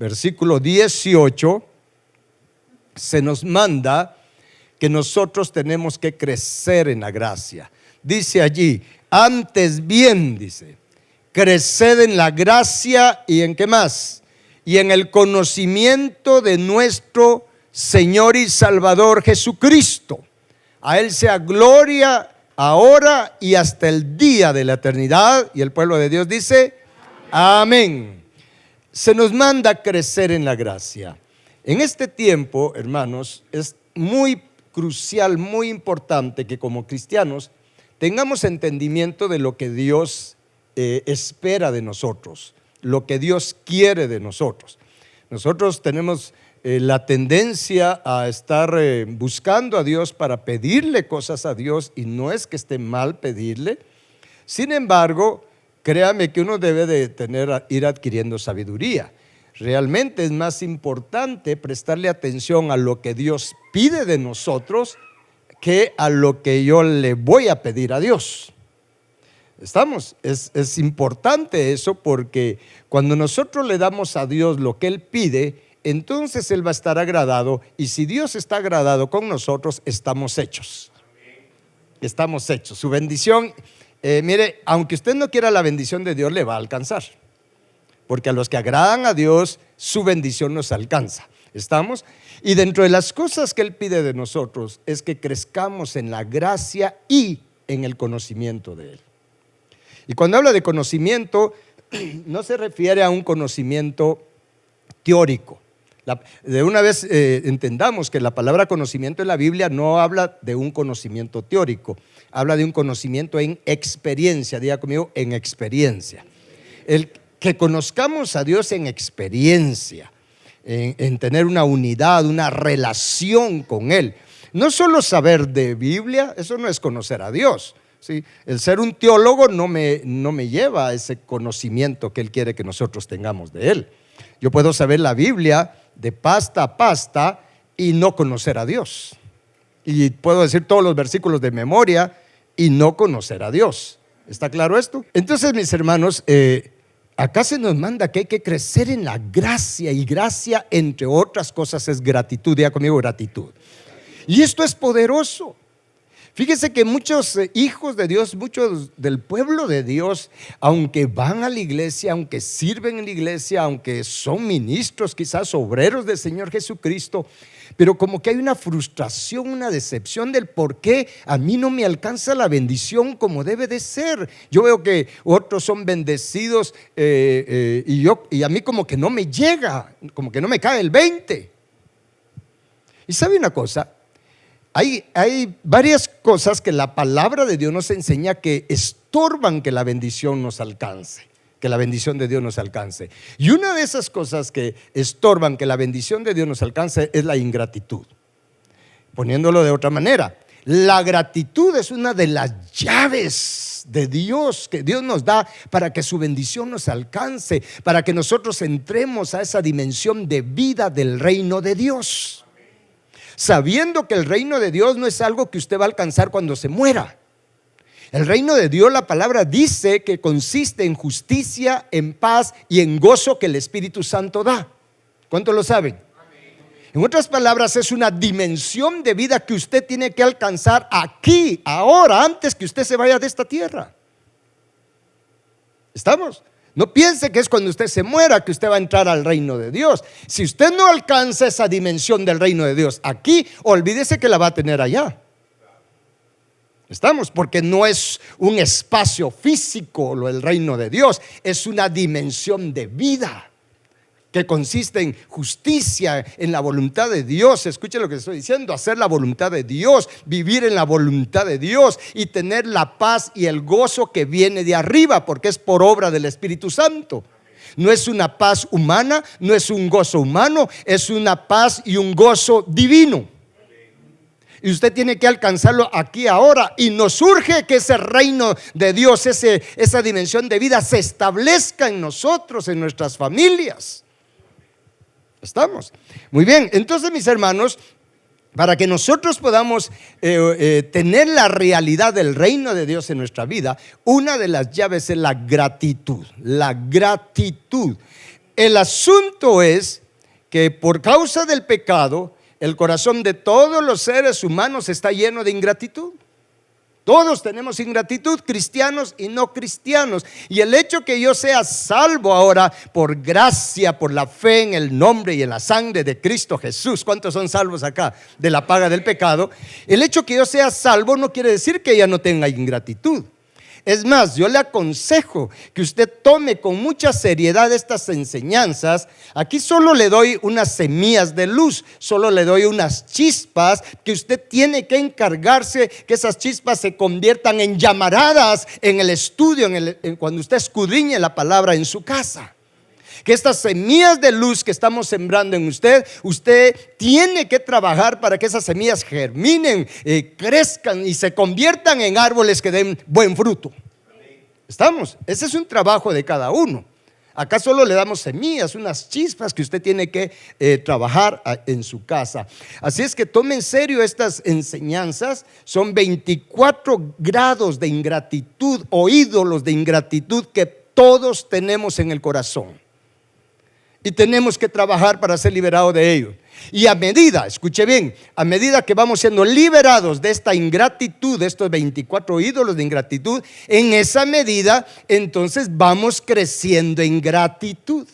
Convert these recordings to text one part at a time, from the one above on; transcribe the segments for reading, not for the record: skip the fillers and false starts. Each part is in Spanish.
versículo 18, se nos manda que nosotros tenemos que crecer en la gracia. Dice allí, antes bien, dice, creced en la gracia y en ¿qué más? Y en el conocimiento de nuestro Señor y Salvador Jesucristo. A Él sea gloria ahora y hasta el día de la eternidad. Y el pueblo de Dios dice, amén. Se nos manda crecer en la gracia. En este tiempo, hermanos, es muy crucial, muy importante que como cristianos tengamos entendimiento de lo que Dios espera de nosotros, lo que Dios quiere de nosotros. Nosotros tenemos la tendencia a estar buscando a Dios para pedirle cosas a Dios, y no es que esté mal pedirle. Sin embargo, créame que uno debe de ir adquiriendo sabiduría. Realmente es más importante prestarle atención a lo que Dios pide de nosotros que a lo que yo le voy a pedir a Dios. ¿Estamos? Es importante eso, porque cuando nosotros le damos a Dios lo que Él pide, entonces Él va a estar agradado, y si Dios está agradado con nosotros, estamos hechos. Estamos hechos. Su bendición, mire, aunque usted no quiera la bendición de Dios, le va a alcanzar. Porque a los que agradan a Dios, su bendición nos alcanza. ¿Estamos? Y dentro de las cosas que Él pide de nosotros es que crezcamos en la gracia y en el conocimiento de Él. Y cuando habla de conocimiento, no se refiere a un conocimiento teórico. De una vez entendamos que la palabra conocimiento en la Biblia no habla de un conocimiento teórico, habla de un conocimiento en experiencia. Diga conmigo, en experiencia. Que conozcamos a Dios en experiencia, en tener una unidad, una relación con Él. No solo saber de Biblia, eso no es conocer a Dios. ¿Sí? El ser un teólogo no me lleva a ese conocimiento que Él quiere que nosotros tengamos de Él. Yo puedo saber la Biblia de pasta a pasta y no conocer a Dios. Y puedo decir todos los versículos de memoria y no conocer a Dios. ¿Está claro esto? Entonces, mis hermanos, acá se nos manda que hay que crecer en la gracia, y gracia, entre otras cosas, es gratitud. Diga conmigo, gratitud. Y esto es poderoso. Fíjese que muchos hijos de Dios, muchos del pueblo de Dios, aunque van a la iglesia, aunque sirven en la iglesia, aunque son ministros, quizás obreros del Señor Jesucristo, pero como que hay una frustración, una decepción del por qué a mí no me alcanza la bendición como debe de ser. Yo veo que otros son bendecidos y a mí como que no me llega, como que no me cae el 20. Y ¿sabe una cosa? Hay varias cosas que la palabra de Dios nos enseña que estorban que la bendición nos alcance, que la bendición de Dios nos alcance. Y una de esas cosas que estorban que la bendición de Dios nos alcance es la ingratitud. Poniéndolo de otra manera, la gratitud es una de las llaves de Dios que Dios nos da para que su bendición nos alcance, para que nosotros entremos a esa dimensión de vida del reino de Dios. Sabiendo que el reino de Dios no es algo que usted va a alcanzar cuando se muera. El reino de Dios, la palabra dice que consiste en justicia, en paz y en gozo que el Espíritu Santo da. ¿Cuántos lo saben? En otras palabras, es una dimensión de vida que usted tiene que alcanzar aquí, ahora, antes que usted se vaya de esta tierra. ¿Estamos? No piense que es cuando usted se muera que usted va a entrar al reino de Dios. Si usted no alcanza esa dimensión del reino de Dios aquí, olvídese que la va a tener allá. ¿Estamos? Porque no es un espacio físico el reino de Dios, es una dimensión de vida que consiste en justicia, en la voluntad de Dios. Escuche lo que estoy diciendo: hacer la voluntad de Dios, vivir en la voluntad de Dios y tener la paz y el gozo que viene de arriba, porque es por obra del Espíritu Santo. No es una paz humana, no es un gozo humano, es una paz y un gozo divino. Y usted tiene que alcanzarlo aquí ahora. Y nos urge que ese reino de Dios, esa dimensión de vida se establezca en nosotros, en nuestras familias. ¿Estamos? Muy bien, entonces, mis hermanos, para que nosotros podamos tener la realidad del reino de Dios en nuestra vida, una de las llaves es la gratitud. La gratitud. El asunto es que por causa del pecado, el corazón de todos los seres humanos está lleno de ingratitud. Todos tenemos ingratitud, cristianos y no cristianos. Y el hecho que yo sea salvo ahora por gracia, por la fe en el nombre y en la sangre de Cristo Jesús. ¿Cuántos son salvos acá de la paga del pecado? El hecho que yo sea salvo no quiere decir que ya no tenga ingratitud. Es más, yo le aconsejo que usted tome con mucha seriedad estas enseñanzas. Aquí solo le doy unas semillas de luz, solo le doy unas chispas que usted tiene que encargarse que esas chispas se conviertan en llamaradas en el estudio, cuando usted escudriñe la palabra en su casa. Que estas semillas de luz que estamos sembrando en usted tiene que trabajar para que esas semillas germinen, crezcan y se conviertan en árboles que den buen fruto. ¿Estamos? Ese es un trabajo de cada uno. Acá solo le damos semillas, unas chispas que usted tiene que trabajar en su casa. Así es que tome en serio estas enseñanzas. Son 24 grados de ingratitud o ídolos de ingratitud que todos tenemos en el corazón. Y tenemos que trabajar para ser liberados de ellos. Y a medida, escuche bien, a medida que vamos siendo liberados de esta ingratitud, de estos 24 ídolos de ingratitud, en esa medida, entonces vamos creciendo en gratitud.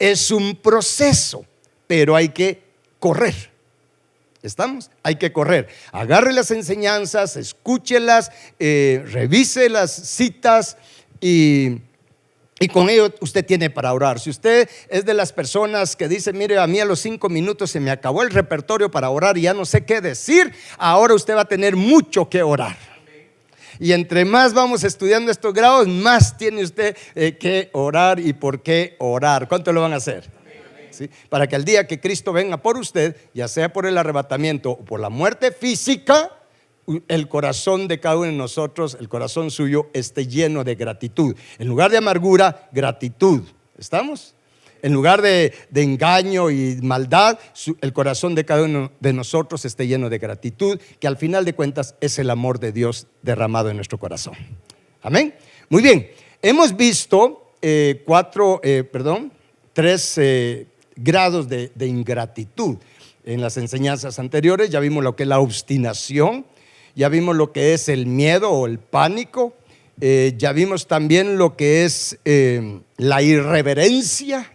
Es un proceso, pero hay que correr. ¿Estamos? Hay que correr. Agarre las enseñanzas, escúchelas, revise las citas y con ello usted tiene para orar. Si usted es de las personas que dice, mire, a mí a los 5 minutos se me acabó el repertorio para orar y ya no sé qué decir, ahora usted va a tener mucho que orar. Y entre más vamos estudiando estos grados, más tiene usted que orar y por qué orar. ¿Cuánto lo van a hacer? ¿Sí? Para que el día que Cristo venga por usted, ya sea por el arrebatamiento o por la muerte física, el corazón de cada uno de nosotros, el corazón suyo, esté lleno de gratitud. En lugar de amargura, gratitud. ¿Estamos? En lugar de engaño y maldad, el corazón de cada uno de nosotros esté lleno de gratitud, que al final de cuentas es el amor de Dios derramado en nuestro corazón. Amén. Muy bien. Hemos visto 3 grados de ingratitud en las enseñanzas anteriores. Ya vimos lo que es la obstinación. Ya vimos lo que es el miedo o el pánico. Ya vimos también lo que es la irreverencia.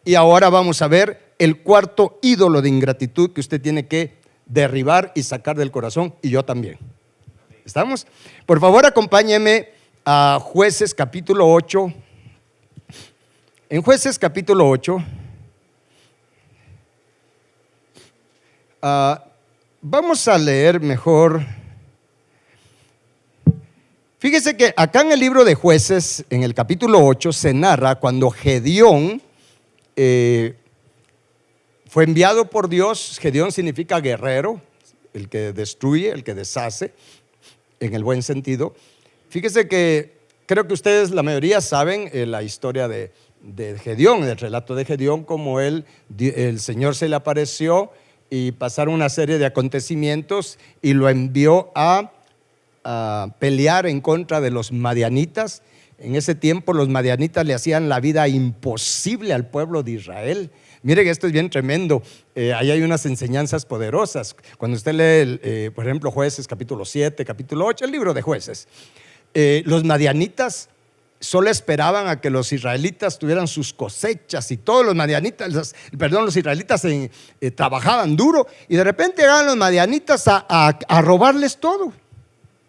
Y ahora vamos a ver el cuarto ídolo de ingratitud que usted tiene que derribar y sacar del corazón, y yo también. ¿Estamos? Por favor, acompáñeme a Jueces capítulo 8. En Jueces capítulo 8 vamos a leer mejor. Fíjese que acá en el libro de Jueces, en el capítulo 8, se narra cuando Gedeón fue enviado por Dios. Gedeón significa guerrero, el que destruye, el que deshace, en el buen sentido. Fíjese que creo que ustedes, la mayoría, saben la historia de Gedeón, el relato de Gedeón, como el Señor se le apareció y pasaron una serie de acontecimientos y lo envió a pelear en contra de los madianitas. En ese tiempo los madianitas le hacían la vida imposible al pueblo de Israel. Miren, esto es bien tremendo. Ahí hay unas enseñanzas poderosas. Cuando usted lee, por ejemplo, Jueces capítulo 7, capítulo 8, el libro de Jueces, los madianitas solo esperaban a que los israelitas tuvieran sus cosechas, y todos los israelitas trabajaban duro, y de repente llegaban los madianitas a robarles todo.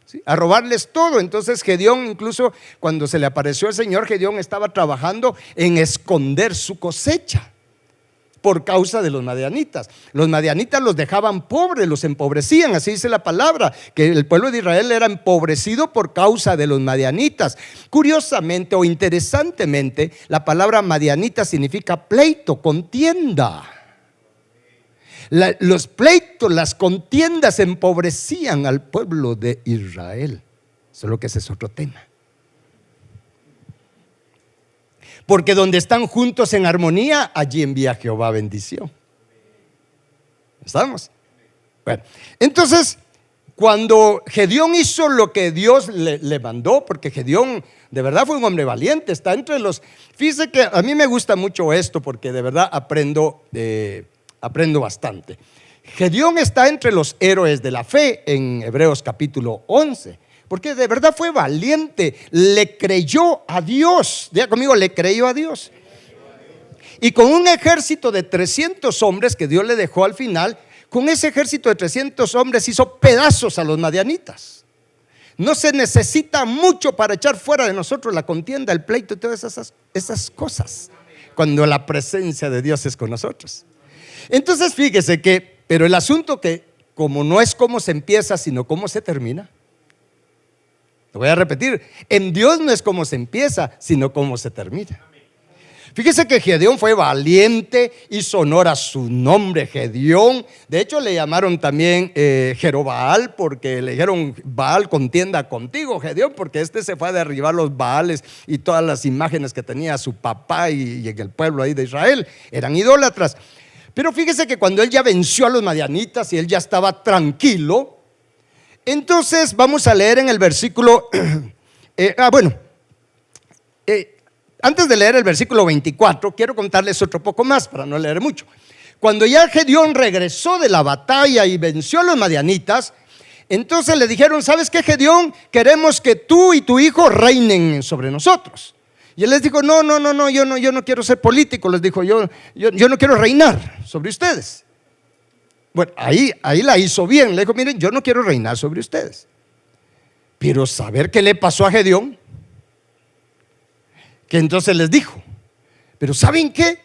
¿Sí? A robarles todo. Entonces Gedeón, incluso cuando se le apareció el Señor, Gedeón estaba trabajando en esconder su cosecha por causa de los madianitas. Los madianitas los dejaban pobres, los empobrecían. Así dice la palabra, que el pueblo de Israel era empobrecido por causa de los madianitas. Curiosamente o interesantemente, la palabra madianita significa pleito, contienda. Los pleitos, las contiendas empobrecían al pueblo de Israel. Solo que ese es otro tema. Porque donde están juntos en armonía, allí envía Jehová bendición. ¿Estamos? Bueno, entonces cuando Gedeón hizo lo que Dios le mandó, porque Gedeón de verdad fue un hombre valiente, está entre los... Fíjese que a mí me gusta mucho esto porque de verdad aprendo bastante. Gedeón está entre los héroes de la fe en Hebreos capítulo 11, porque de verdad fue valiente, le creyó a Dios. Diga conmigo, le creyó a Dios. Y con un ejército de 300 hombres que Dios le dejó al final, con ese ejército de 300 hombres hizo pedazos a los madianitas. No se necesita mucho para echar fuera de nosotros la contienda, el pleito y todas esas cosas, cuando la presencia de Dios es con nosotros. Entonces fíjese que, pero el asunto que como no es cómo se empieza, sino cómo se termina. Lo voy a repetir, en Dios no es cómo se empieza, sino cómo se termina. Fíjese que Gedeón fue valiente, hizo honor a su nombre, Gedeón. De hecho le llamaron también Jerobaal, porque le dijeron: Baal contienda contigo, Gedeón, porque se fue a derribar los Baales y todas las imágenes que tenía su papá y en el pueblo ahí de Israel, eran idólatras. Pero fíjese que cuando él ya venció a los madianitas y él ya estaba tranquilo, entonces vamos a leer en el versículo antes de leer el versículo 24, quiero contarles otro poco más para no leer mucho. Cuando ya Gedeón regresó de la batalla y venció a los madianitas, entonces le dijeron: ¿sabes qué, Gedeón? Queremos que tú y tu hijo reinen sobre nosotros. Y él les dijo: no, yo no quiero ser político. Les dijo: yo no quiero reinar sobre ustedes. Bueno, ahí la hizo bien. Le dijo: miren, yo no quiero reinar sobre ustedes. Pero saber qué le pasó a Gedeón, que entonces les dijo: pero ¿saben qué?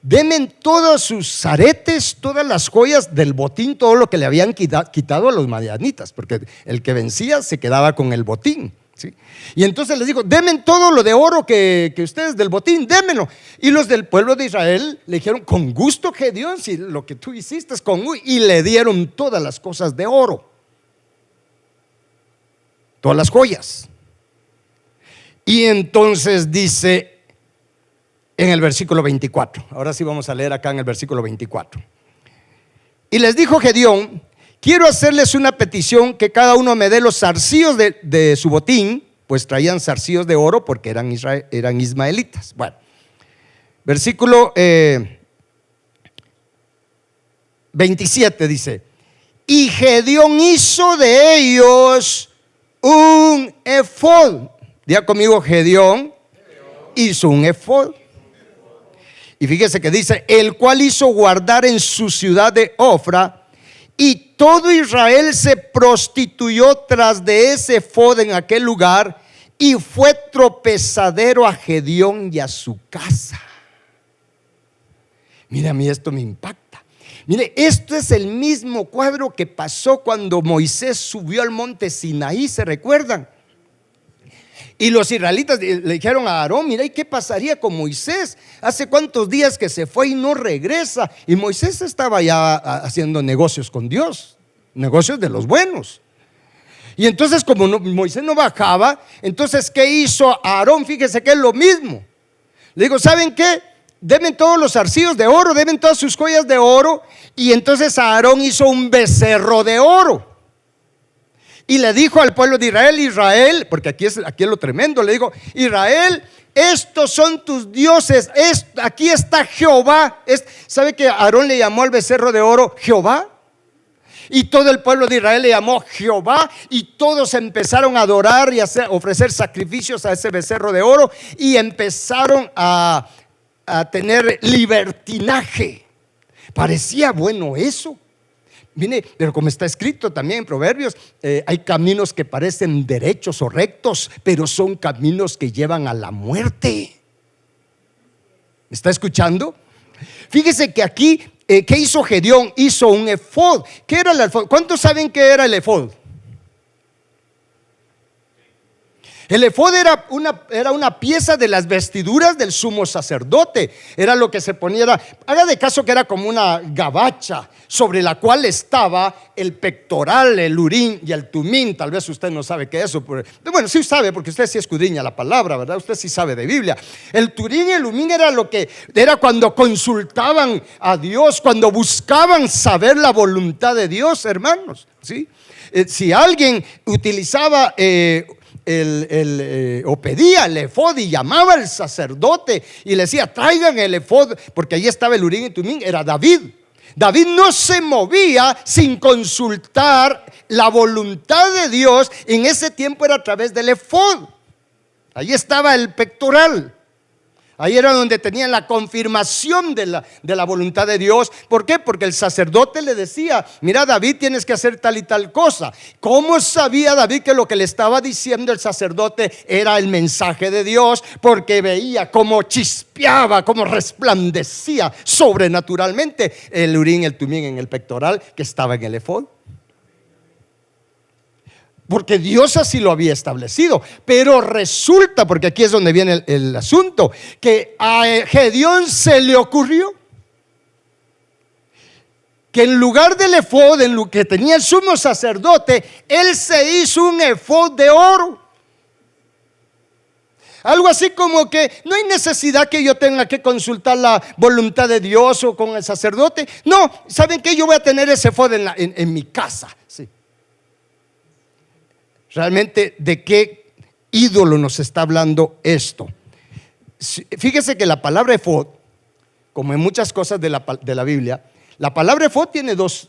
Denme todos sus aretes, todas las joyas del botín, todo lo que le habían quitado a los madianitas, porque el que vencía se quedaba con el botín, ¿sí? Y entonces les dijo: denme todo lo de oro que ustedes del botín, démenlo. Y los del pueblo de Israel le dijeron: con gusto, Gedeón, si lo que tú hiciste es con gusto. Y le dieron todas las cosas de oro, todas las joyas. Y entonces dice en el versículo 24, ahora sí vamos a leer acá en el versículo 24. Y les dijo Gedeón: quiero hacerles una petición, que cada uno me dé los zarcillos de su botín, pues traían zarcillos de oro porque eran ismaelitas. Bueno, versículo 27 dice: y Gedeón hizo de ellos un efod. Diga conmigo: Gedeón hizo un efod. Y fíjese que dice: el cual hizo guardar en su ciudad de Ofra, y todo Israel se prostituyó tras de ese efod en aquel lugar, y fue tropezadero a Gedeón y a su casa. Mira, a mí esto me impacta. Mire, esto es el mismo cuadro que pasó cuando Moisés subió al monte Sinaí, ¿se recuerdan? Y los israelitas le dijeron a Aarón: mira, ¿y qué pasaría con Moisés? Hace cuántos días que se fue y no regresa. Y Moisés estaba ya haciendo negocios con Dios, negocios de los buenos. Y entonces, como Moisés no bajaba, entonces ¿qué hizo Aarón? Fíjese que es lo mismo. Le digo: ¿saben qué? Denme todos los zarcillos de oro, denme todas sus joyas de oro. Y entonces Aarón hizo un becerro de oro. Y le dijo al pueblo de Israel, porque aquí es lo tremendo, le dijo: Israel, estos son tus dioses, aquí está Jehová. ¿Sabe que Aarón le llamó al becerro de oro Jehová? Y todo el pueblo de Israel le llamó Jehová, y todos empezaron a adorar y a ofrecer sacrificios a ese becerro de oro, y empezaron a tener libertinaje. Parecía bueno eso. Mire, pero como está escrito también en Proverbios, hay caminos que parecen derechos o rectos, pero son caminos que llevan a la muerte. ¿Me está escuchando? Fíjese que aquí, ¿qué hizo Gedeón? Hizo un efod. ¿Qué era el efod? ¿Cuántos saben qué era el efod? El efod era una pieza de las vestiduras del sumo sacerdote. Era lo que se ponía, haga de caso que era como una gabacha sobre la cual estaba el pectoral, el urín y el tumín. Tal vez usted no sabe qué es eso. Bueno, sí sabe, porque usted sí escudriña la palabra, ¿verdad? Usted sí sabe de Biblia. El turín y el umín era cuando consultaban a Dios, cuando buscaban saber la voluntad de Dios, hermanos, ¿sí? si alguien utilizaba o pedía el efod y llamaba al sacerdote y le decía traigan el efod, porque ahí estaba el Urim y Tumim, era David. David no se movía sin consultar la voluntad de Dios. En ese tiempo era a través del efod. Ahí estaba el pectoral. Ahí era donde tenían la confirmación de la voluntad de Dios. ¿Por qué? Porque el sacerdote le decía, mira David, tienes que hacer tal y tal cosa. ¿Cómo sabía David que lo que le estaba diciendo el sacerdote era el mensaje de Dios? Porque veía cómo chispeaba, cómo resplandecía sobrenaturalmente el Urim y el Tumim en el pectoral que estaba en el efod. Porque Dios así lo había establecido. Pero resulta, porque aquí es donde viene el asunto, que a Gedeón se le ocurrió que en lugar del efod, en lo que tenía el sumo sacerdote, él se hizo un efod de oro. Algo así como que no hay necesidad que yo tenga que consultar la voluntad de Dios o con el sacerdote. No, ¿saben qué? Yo voy a tener ese efod en mi casa. Sí. Realmente, ¿de qué ídolo nos está hablando esto? Fíjese que la palabra efod, como en muchas cosas de la Biblia, la palabra efod tiene dos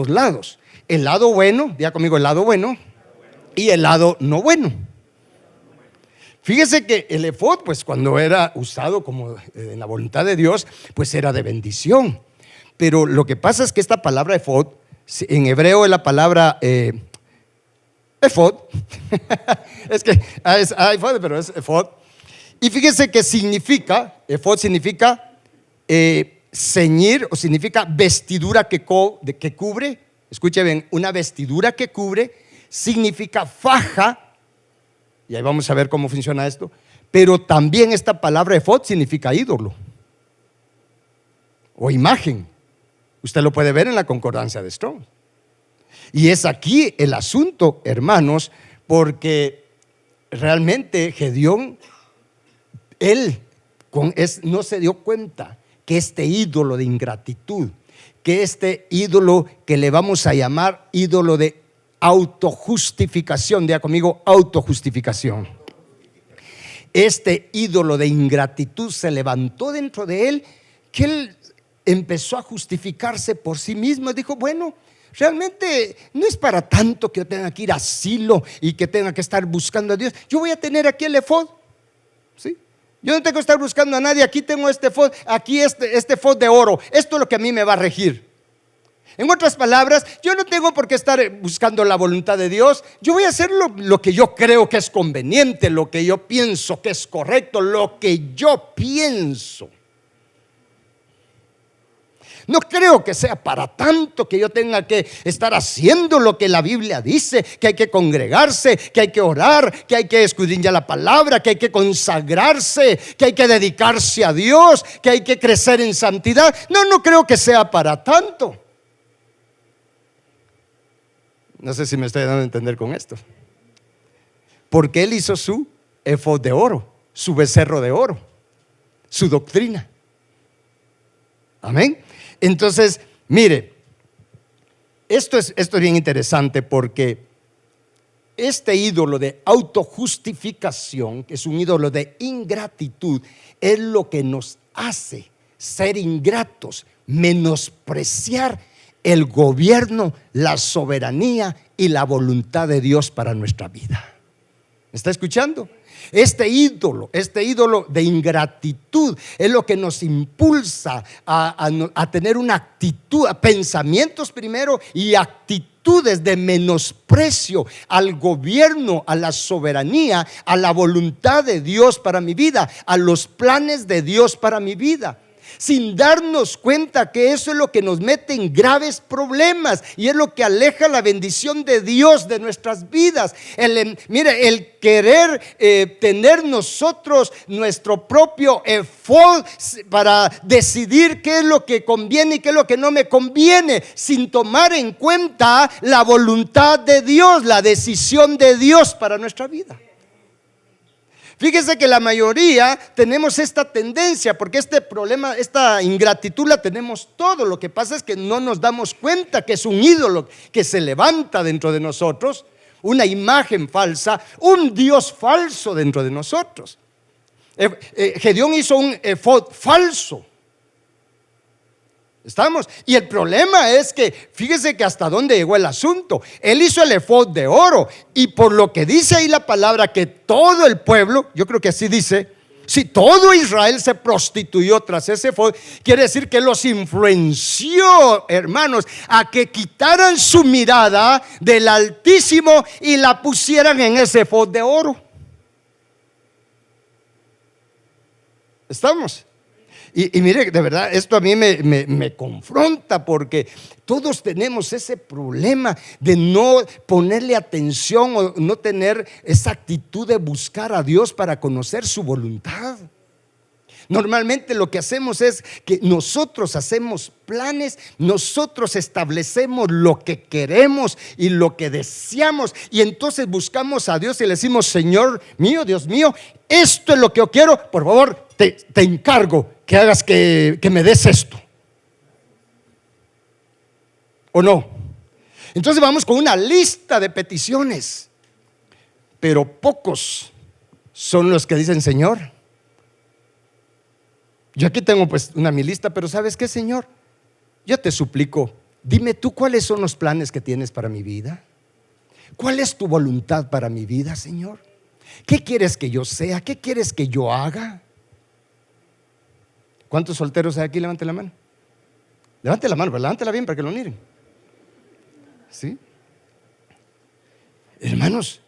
lados. El lado bueno, diga conmigo, el lado bueno, y el lado no bueno. Fíjese que el efod, pues cuando era usado como en la voluntad de Dios, pues era de bendición. Pero lo que pasa es que esta palabra efod, en hebreo es la palabra efod. Es que es efod, pero es efod. Y fíjese que significa, efod significa ceñir, o significa vestidura que cubre. Escuche bien, una vestidura que cubre significa faja. Y ahí vamos a ver cómo funciona esto. Pero también esta palabra efod significa ídolo o imagen. Usted lo puede ver en la concordancia de Strong. Y es aquí el asunto, hermanos, porque realmente Gedeón, él no se dio cuenta que este ídolo de ingratitud, que este ídolo que le vamos a llamar ídolo de autojustificación, diga conmigo, autojustificación. Este ídolo de ingratitud se levantó dentro de él, que él empezó a justificarse por sí mismo. Dijo, bueno, realmente no es para tanto que yo tenga que ir a asilo y que tenga que estar buscando a Dios. Yo voy a tener aquí el efod, ¿sí? Yo no tengo que estar buscando a nadie. Aquí tengo este efod, aquí este efod de oro. Esto es lo que a mí me va a regir. En otras palabras, yo no tengo por qué estar buscando la voluntad de Dios. Yo voy a hacer lo que yo creo que es conveniente, lo que yo pienso que es correcto, lo que yo pienso. No creo que sea para tanto que yo tenga que estar haciendo lo que la Biblia dice, que hay que congregarse, que hay que orar, que hay que escudriñar la palabra, que hay que consagrarse, que hay que dedicarse a Dios, que hay que crecer en santidad. No creo que sea para tanto. No sé si me estoy dando a entender con esto. Porque él hizo su efod de oro, su becerro de oro, su doctrina. Amén. Entonces, mire, esto es bien interesante, porque este ídolo de autojustificación, que es un ídolo de ingratitud, es lo que nos hace ser ingratos, menospreciar el gobierno, la soberanía y la voluntad de Dios para nuestra vida. ¿Me está escuchando? Este ídolo de ingratitud es lo que nos impulsa a tener una actitud, a pensamientos primero y actitudes de menosprecio al gobierno, a la soberanía, a la voluntad de Dios para mi vida, a los planes de Dios para mi vida, sin darnos cuenta que eso es lo que nos mete en graves problemas y es lo que aleja la bendición de Dios de nuestras vidas. Mire, el querer tener nosotros nuestro propio efod para decidir qué es lo que conviene y qué es lo que no me conviene, sin tomar en cuenta la voluntad de Dios, la decisión de Dios para nuestra vida. Fíjese que la mayoría tenemos esta tendencia, porque este problema, esta ingratitud la tenemos todo. Lo que pasa es que no nos damos cuenta que es un ídolo que se levanta dentro de nosotros, una imagen falsa, un Dios falso dentro de nosotros. Gedeón hizo un efod falso. ¿Estamos? Y el problema es que, fíjese que hasta dónde llegó el asunto. Él hizo el efod de oro, y por lo que dice ahí la palabra, que todo el pueblo, yo creo que así dice, si todo Israel se prostituyó tras ese efod, quiere decir que los influenció, hermanos, a que quitaran su mirada del Altísimo y la pusieran en ese efod de oro. ¿Estamos? Y mire, de verdad, esto a mí me confronta, porque todos tenemos ese problema de no ponerle atención o no tener esa actitud de buscar a Dios para conocer su voluntad. Normalmente lo que hacemos es que nosotros hacemos planes, nosotros establecemos lo que queremos y lo que deseamos, y entonces buscamos a Dios y le decimos: Señor mío, Dios mío, esto es lo que yo quiero, por favor, te encargo que hagas que me des esto. ¿O no? Entonces vamos con una lista de peticiones, pero pocos son los que dicen: Señor, yo aquí tengo pues mi lista, pero ¿sabes qué, Señor? Yo te suplico, dime tú cuáles son los planes que tienes para mi vida. ¿Cuál es tu voluntad para mi vida, Señor? ¿Qué quieres que yo sea? ¿Qué quieres que yo haga? ¿Cuántos solteros hay aquí? Levante la mano. Levante la mano, pero levántela bien para que lo miren. ¿Sí? Hermanos,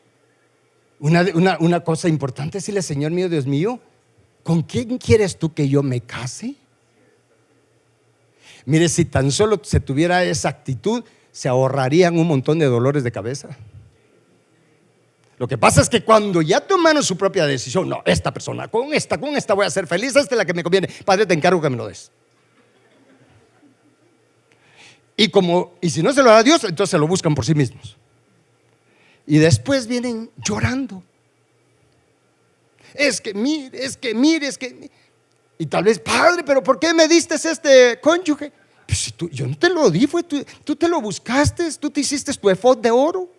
una cosa importante es decirle: Señor mío, Dios mío, ¿con quién quieres tú que yo me case? Mire, si tan solo se tuviera esa actitud, se ahorrarían un montón de dolores de cabeza. Lo que pasa es que cuando ya tomaron su propia decisión: no, esta persona, con esta voy a ser feliz, esta es la que me conviene, Padre, te encargo que me lo des. Y si no se lo da a Dios, entonces se lo buscan por sí mismos. Y después vienen llorando. Es que mire. Y tal vez: Padre, pero ¿por qué me diste este cónyuge? Pues si yo no te lo di, tú te lo buscaste, tú te hiciste tu efod de oro.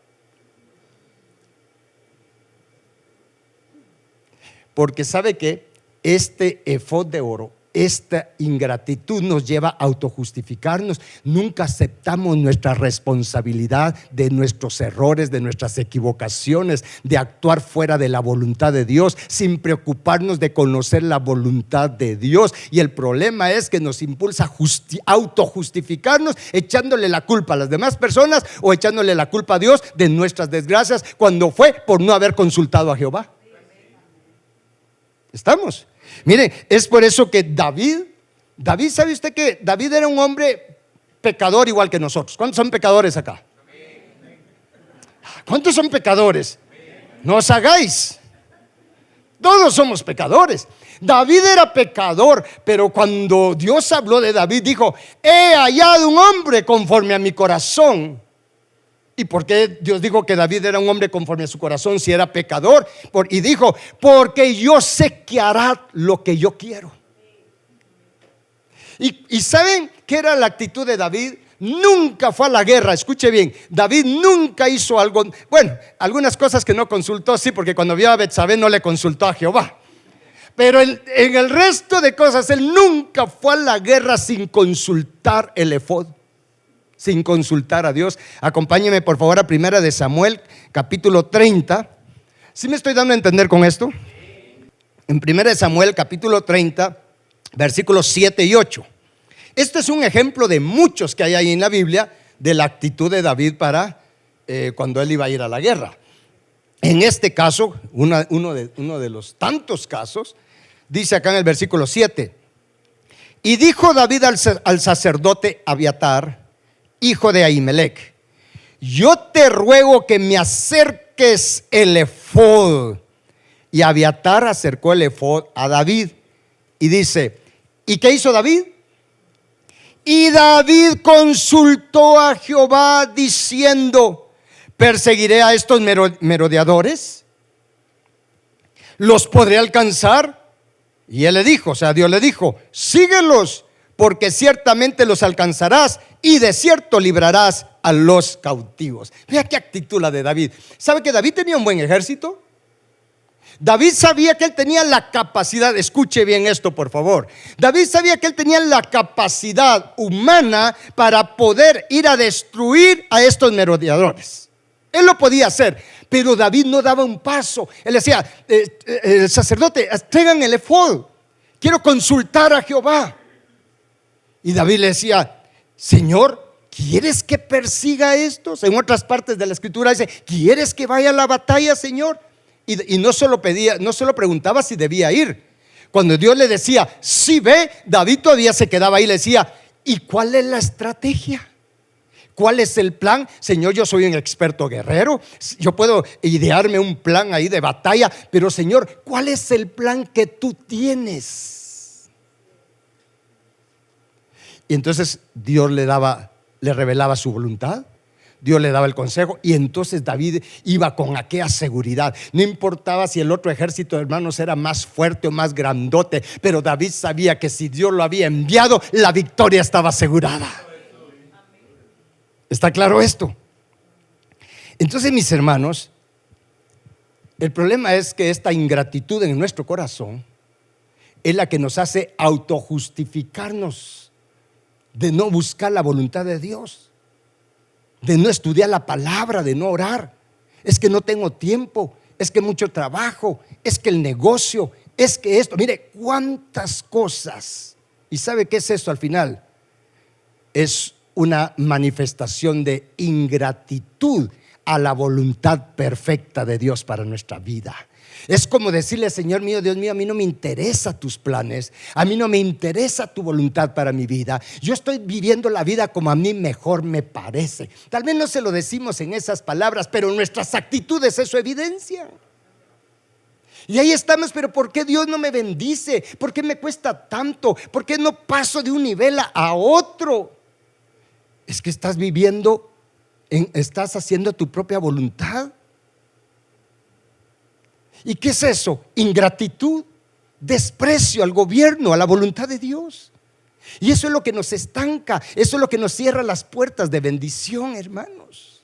Porque sabe que este efod de oro, esta ingratitud nos lleva a autojustificarnos. Nunca aceptamos nuestra responsabilidad de nuestros errores, de nuestras equivocaciones, de actuar fuera de la voluntad de Dios, sin preocuparnos de conocer la voluntad de Dios. Y el problema es que nos impulsa a autojustificarnos, echándole la culpa a las demás personas o echándole la culpa a Dios de nuestras desgracias, cuando fue por no haber consultado a Jehová. ¿Estamos? Miren, es por eso que David, ¿sabe usted que David era un hombre pecador igual que nosotros? ¿Cuántos son pecadores acá? ¿Cuántos son pecadores? No os hagáis. Todos somos pecadores. David era pecador, pero cuando Dios habló de David, dijo: he hallado un hombre conforme a mi corazón. ¿Y por qué Dios dijo que David era un hombre conforme a su corazón si era pecador? Y dijo: porque yo sé que hará lo que yo quiero. ¿Y saben qué era la actitud de David? Nunca fue a la guerra. Escuche bien, David nunca hizo algo. Bueno, algunas cosas que no consultó, sí, porque cuando vio a Betsabé no le consultó a Jehová. Pero en el resto de cosas, él nunca fue a la guerra sin consultar el efod, sin consultar a Dios. Acompáñeme por favor a 1 Samuel capítulo 30. ¿Sí me estoy dando a entender con esto? En 1 Samuel capítulo 30 versículos 7 y 8. Este es un ejemplo de muchos que hay ahí en la Biblia, de la actitud de David para cuando él iba a ir a la guerra. En este caso, uno de los tantos casos, dice acá en el versículo 7: y dijo David al sacerdote Abiatar, hijo de Ahimelech: yo te ruego que me acerques el efod. Y Abiatar acercó el efod a David. Y dice: ¿y qué hizo David? Y David consultó a Jehová diciendo: ¿perseguiré a estos merodeadores? ¿los podré alcanzar? Y él le dijo, o sea, Dios le dijo, síguelos, porque ciertamente los alcanzarás y de cierto librarás a los cautivos. Vea qué actitud la de David. ¿Sabe que David tenía un buen ejército? David sabía que él tenía la capacidad, escuche bien esto por favor. David sabía que él tenía la capacidad humana para poder ir a destruir a estos merodeadores. Él lo podía hacer, pero David no daba un paso. Él decía, el sacerdote, traigan el efod, quiero consultar a Jehová. Y David le decía, Señor, ¿quieres que persiga a estos? En otras partes de la escritura dice, ¿quieres que vaya a la batalla, Señor? Y no solo preguntaba si debía ir. Cuando Dios le decía, sí ve, David todavía se quedaba ahí y le decía, ¿y cuál es la estrategia? ¿Cuál es el plan? Señor, yo soy un experto guerrero, yo puedo idearme un plan ahí de batalla, pero Señor, ¿cuál es el plan que tú tienes? Y entonces Dios le revelaba su voluntad. Dios le daba el consejo y entonces David iba con aquella seguridad. No importaba si el otro ejército de hermanos era más fuerte o más grandote, pero David sabía que si Dios lo había enviado, la victoria estaba asegurada. ¿Está claro esto? Entonces, mis hermanos, el problema es que esta ingratitud en nuestro corazón es la que nos hace autojustificarnos de no buscar la voluntad de Dios, de no estudiar la palabra, de no orar. Es que no tengo tiempo, es que mucho trabajo, es que el negocio, es que esto. Mire, cuántas cosas. ¿Y sabe qué es esto al final? Es una manifestación de ingratitud a la voluntad perfecta de Dios para nuestra vida. Es como decirle, Señor mío, Dios mío, a mí no me interesa tus planes, a mí no me interesa tu voluntad para mi vida. Yo estoy viviendo la vida como a mí mejor me parece. Tal vez no se lo decimos en esas palabras, pero nuestras actitudes eso evidencian. Y ahí estamos, pero ¿por qué Dios no me bendice? ¿Por qué me cuesta tanto? ¿Por qué no paso de un nivel a otro? Es que estás viviendo, estás haciendo tu propia voluntad. ¿Y qué es eso? Ingratitud, desprecio al gobierno, a la voluntad de Dios. Y eso es lo que nos estanca, eso es lo que nos cierra las puertas de bendición, hermanos.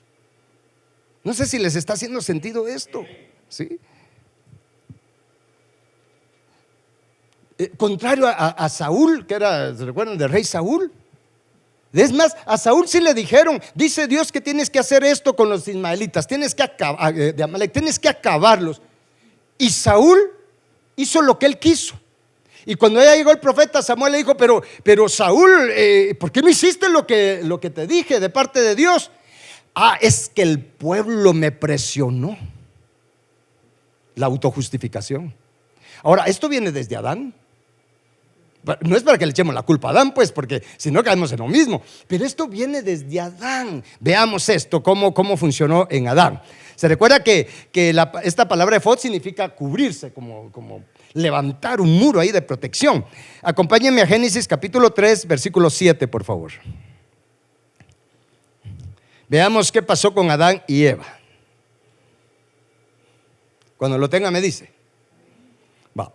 No sé si les está haciendo sentido esto, ¿sí? Contrario a Saúl, que era, ¿se recuerdan del rey Saúl? Es más, a Saúl sí le dijeron, dice Dios que tienes que hacer esto con los ismaelitas, tienes que acabarlos. Y Saúl hizo lo que él quiso. Y cuando ya llegó el profeta, Samuel le dijo, pero Saúl, ¿por qué no hiciste lo que te dije de parte de Dios? Es que el pueblo me presionó. La autojustificación. Ahora, esto viene desde Adán. No es para que le echemos la culpa a Adán, pues, porque si no caemos en lo mismo. Pero esto viene desde Adán. Veamos esto, cómo funcionó en Adán. Se recuerda que esta palabra efod significa cubrirse, como levantar un muro ahí de protección. Acompáñenme a Génesis capítulo 3, versículo 7, por favor. Veamos qué pasó con Adán y Eva. Cuando lo tenga me dice. Va.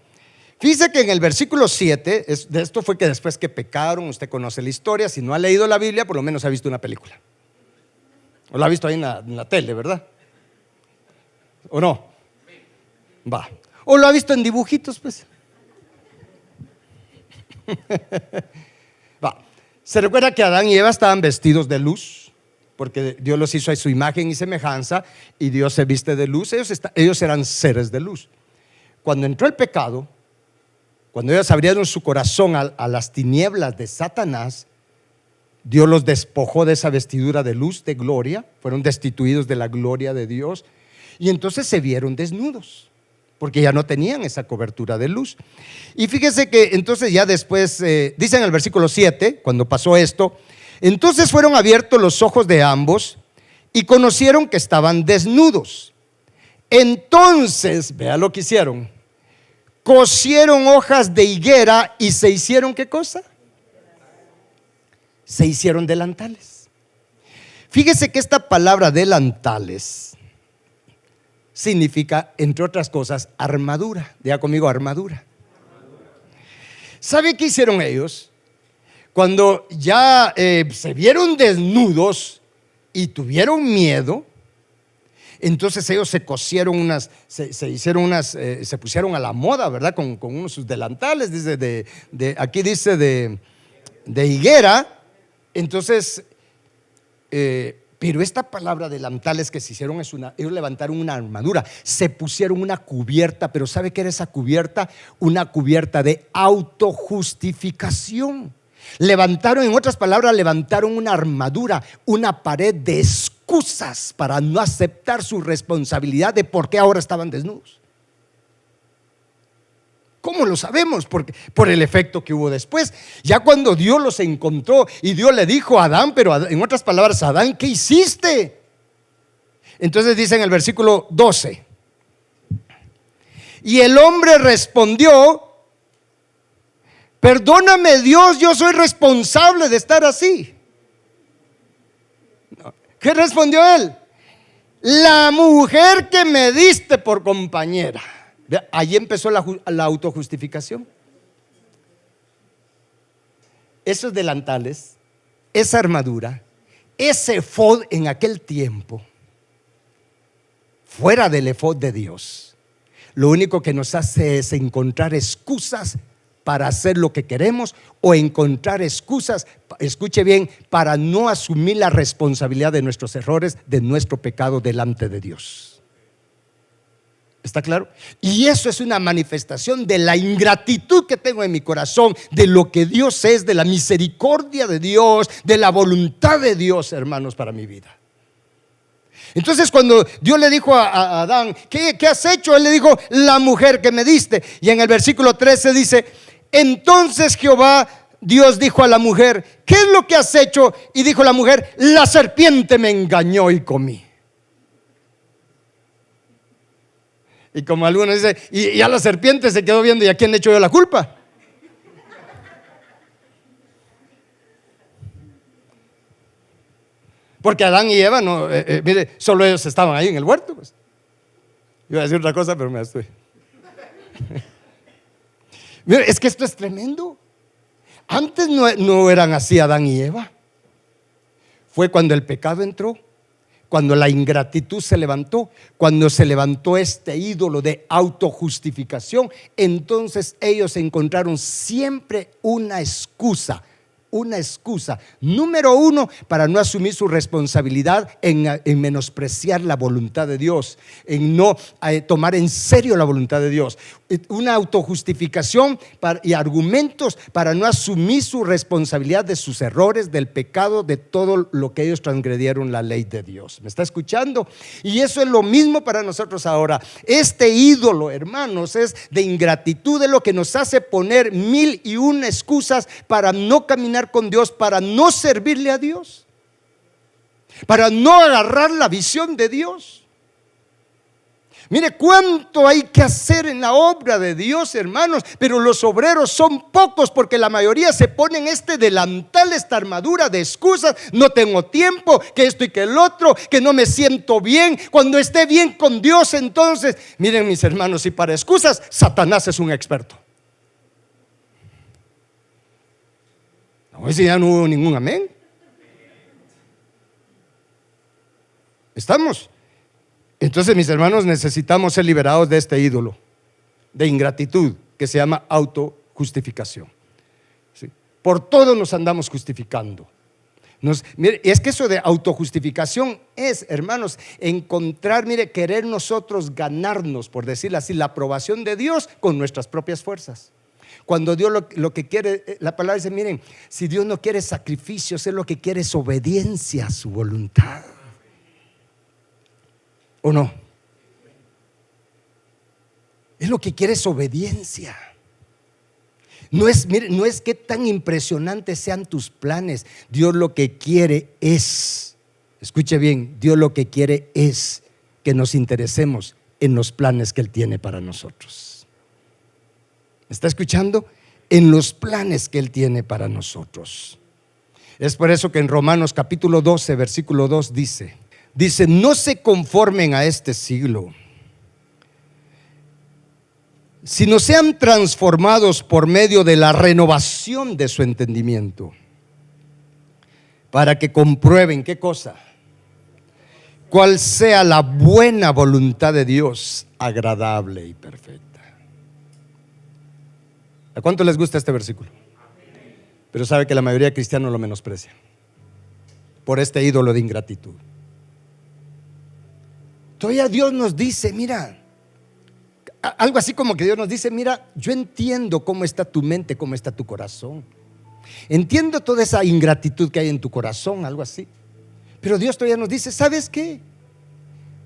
Fíjese que en el versículo 7, de esto fue que después que pecaron, usted conoce la historia. Si no ha leído la Biblia, por lo menos ha visto una película. O la ha visto ahí en la tele, ¿verdad? ¿O no? Va. O lo ha visto en dibujitos, pues. Va. Se recuerda que Adán y Eva estaban vestidos de luz, porque Dios los hizo a su imagen y semejanza, y Dios se viste de luz. Ellos eran seres de luz. Cuando entró el pecado, cuando ellos abrieron su corazón a las tinieblas de Satanás, Dios los despojó de esa vestidura de luz, de gloria. Fueron destituidos de la gloria de Dios. Y entonces se vieron desnudos, porque ya no tenían esa cobertura de luz. Y fíjese que entonces ya después, dice en el versículo 7, cuando pasó esto, entonces fueron abiertos los ojos de ambos y conocieron que estaban desnudos. Entonces, vea lo que hicieron. Cosieron hojas de higuera y se hicieron, ¿qué cosa? Se hicieron delantales. Fíjese que esta palabra delantales significa, entre otras cosas, armadura. Diga conmigo, armadura. ¿Sabe qué hicieron ellos? Cuando ya se vieron desnudos y tuvieron miedo, entonces ellos se cosieron unas, se hicieron unas, se pusieron a la moda, ¿verdad? Con unos sus delantales, dice aquí dice de higuera. Entonces, pero esta palabra delantales que se hicieron ellos levantaron una armadura, se pusieron una cubierta, pero ¿sabe qué era esa cubierta? Una cubierta de autojustificación. Levantaron, en otras palabras, levantaron una armadura, una pared de excusas para no aceptar su responsabilidad de por qué ahora estaban desnudos. ¿Cómo lo sabemos? Porque, por el efecto que hubo después. Ya cuando Dios los encontró y Dios le dijo a Adán, pero en otras palabras, Adán, ¿qué hiciste? Entonces dice en el versículo 12: y el hombre respondió: perdóname, Dios, yo soy responsable de estar así. ¿Qué respondió él? La mujer que me diste por compañera. Allí empezó la autojustificación. Esos delantales, esa armadura, ese efod en aquel tiempo, fuera del efod de Dios, lo único que nos hace es encontrar excusas para hacer lo que queremos, o encontrar excusas, escuche bien, para no asumir la responsabilidad de nuestros errores, de nuestro pecado delante de Dios. ¿Está claro? Y eso es una manifestación de la ingratitud que tengo en mi corazón, de lo que Dios es, de la misericordia de Dios, de la voluntad de Dios, hermanos, para mi vida. Entonces cuando Dios le dijo a Adán: ¿qué has hecho? Él le dijo: la mujer que me diste. Y en el versículo 13 dice: entonces Jehová Dios dijo a la mujer: ¿qué es lo que has hecho? Y dijo la mujer: la serpiente me engañó y comí. Y como algunos dicen, y a la serpiente se quedó viendo: ¿y a quién le echo yo la culpa? Porque Adán y Eva no, mire, solo ellos estaban ahí en el huerto, pues. Iba a decir otra cosa, pero me estoy. Mire, es que esto es tremendo. Antes no eran así Adán y Eva. Fue cuando el pecado entró, cuando la ingratitud se levantó, cuando se levantó este ídolo de autojustificación, entonces ellos encontraron siempre una excusa, número uno, para no asumir su responsabilidad en menospreciar la voluntad de Dios, en no tomar en serio la voluntad de Dios. Una autojustificación y argumentos para no asumir su responsabilidad de sus errores, del pecado, de todo lo que ellos transgredieron la ley de Dios. ¿Me está escuchando? Y eso es lo mismo para nosotros ahora. Este ídolo, hermanos, es de ingratitud, de lo que nos hace poner 1001 excusas para no caminar con Dios, para no servirle a Dios, para no agarrar la visión de Dios. Mire cuánto hay que hacer en la obra de Dios, hermanos, pero los obreros son pocos, porque la mayoría se ponen este delantal, esta armadura de excusas: no tengo tiempo, que esto y que el otro, que no me siento bien. Cuando esté bien con Dios, entonces, miren mis hermanos, y para excusas, Satanás es un experto. Hoy sí ya no hubo ningún amén. ¿Estamos? Entonces, mis hermanos, necesitamos ser liberados de este ídolo de ingratitud que se llama autojustificación. ¿Sí? Por todo nos andamos justificando. Mire, es que eso de autojustificación es, hermanos, encontrar, mire, querer nosotros ganarnos, por decirlo así, la aprobación de Dios con nuestras propias fuerzas. Cuando Dios lo que quiere, la palabra dice: miren, si Dios no quiere sacrificios, Él lo que quiere es obediencia a su voluntad. ¿O no? Él lo que quiere es obediencia. No es que tan impresionantes sean tus planes. Dios lo que quiere es, escuche bien, Dios lo que quiere es que nos interesemos en los planes que Él tiene para nosotros. ¿Me está escuchando? En los planes que Él tiene para nosotros. Es por eso que en Romanos capítulo 12, versículo 2 dice: no se conformen a este siglo, sino sean transformados por medio de la renovación de su entendimiento, para que comprueben, ¿qué cosa? Cuál sea la buena voluntad de Dios, agradable y perfecta. ¿A cuánto les gusta este versículo? Pero sabe que la mayoría de cristianos lo menosprecia por este ídolo de ingratitud. Todavía Dios nos dice, mira, algo así como que Dios nos dice, mira, yo entiendo cómo está tu mente, cómo está tu corazón. Entiendo toda esa ingratitud que hay en tu corazón, algo así. Pero Dios todavía nos dice, ¿sabes qué?